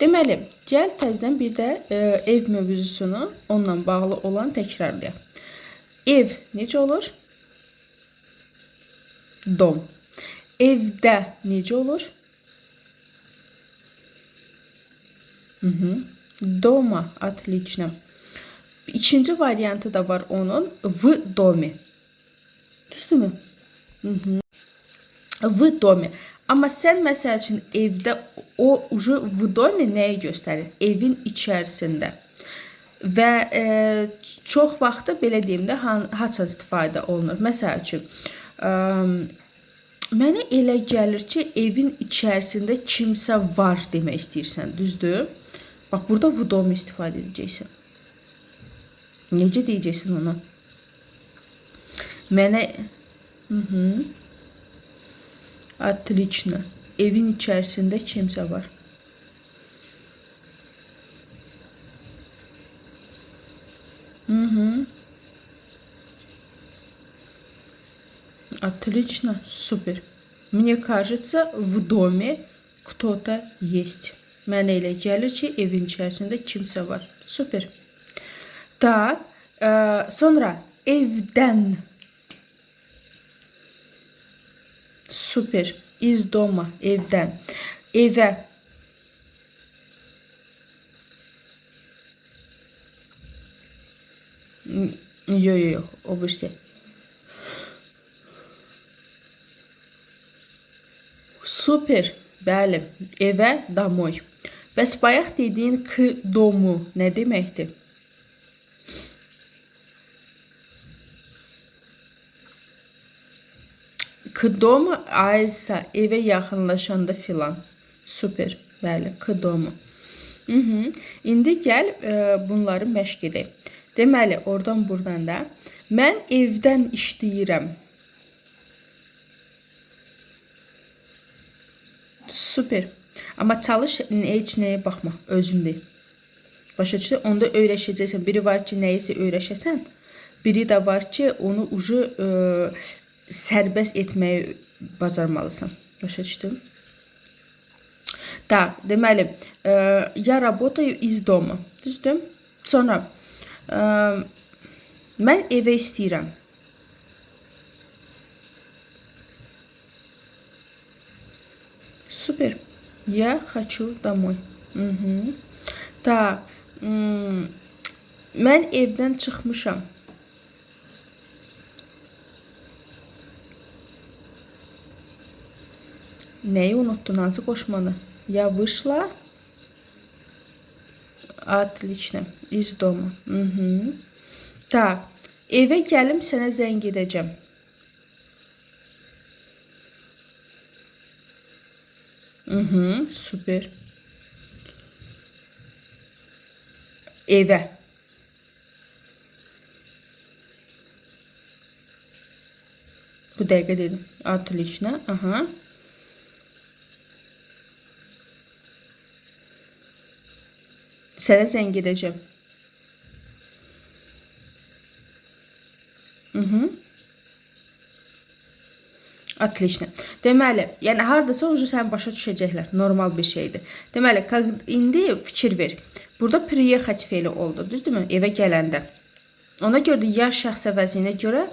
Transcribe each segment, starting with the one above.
Deməli, gəl təzədən bir də ev mövzusunu onunla bağlı olan təkrarlayaq. Ev necə olur? Dom. Evdə necə olur? Дома. Отлично. İkinci variantı da var onun. В доме. Düzdürmü? В доме. Amma sən məsəl üçün evdə o ucu v domi nəyi göstərir? Evin içərisində. Və çox vaxtı belə deyim də haça istifadə olunur. Məsəl üçün mənə elə gəlir ki, evin içərisində kimsə var demək istəyirsən, düzdür? Bax, burada v domi istifadə edəcəksən. Necə deyəcəksin ona? Mənə Отлично. Evin içərisində kimsə var. Отлично. Супер. Мне кажется, в доме кто-то есть. Mənə elə gəlir ki, evin içərisində kimsə var. Super. Так. Sonra evdən. Super. Iz doma. Evdən. Evə. Yox. O birisi. Super. Bəli. Evə, домой. Bəs bayaq dediyin k domu nə deməkdir? K domu aitsə evə yaxınlaşanda filan. Super. Bəli, k domu. İndi gəl bunları məşq edək. Deməli, oradan buradan da mən evdən işləyirəm. Super. Amma çalış heç nəyə baxma, özündə. Başa düşdü? Onda öyrəşəcəksən. Biri var ki, nəyisə öyrəşəsən. Biri də var ki, onu ucu sərbəst etməyi bacarmalısan. Başa düşdü? Так, deməli, я работаю из дома. Düzdür? Sonra mən evə istəyirəm. Super. Я хочу домой. Так. Mən evdən çıxmışam. Nəyi unuttun? Hansı qoşmanı? Я вышла. Отлично. Из дома. Так. Evə gəlim, sənə zəng edəcəm. Super. Evə. Bu dəqiqə dedim. Отлично. Aha. Sənə zəng edəcəm. Отлично. Deməli, yəni hardasa ucu sən başa düşəcəklər. Normal bir şeydir. Deməli, indi fikir ver. Burada приехать feili oldu, düzdürmü? Evə gələndə. Ona görə ya şəxs əvəzinə görə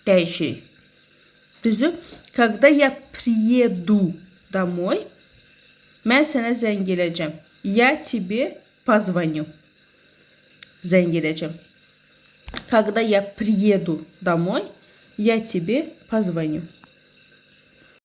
dəyişirik. Düzdür? Когда я приеду домой, mən sənə zəng edəcəm. Я тебе позвоню. Zəng edəcəm. Когда я приеду домой, я тебе позвоню.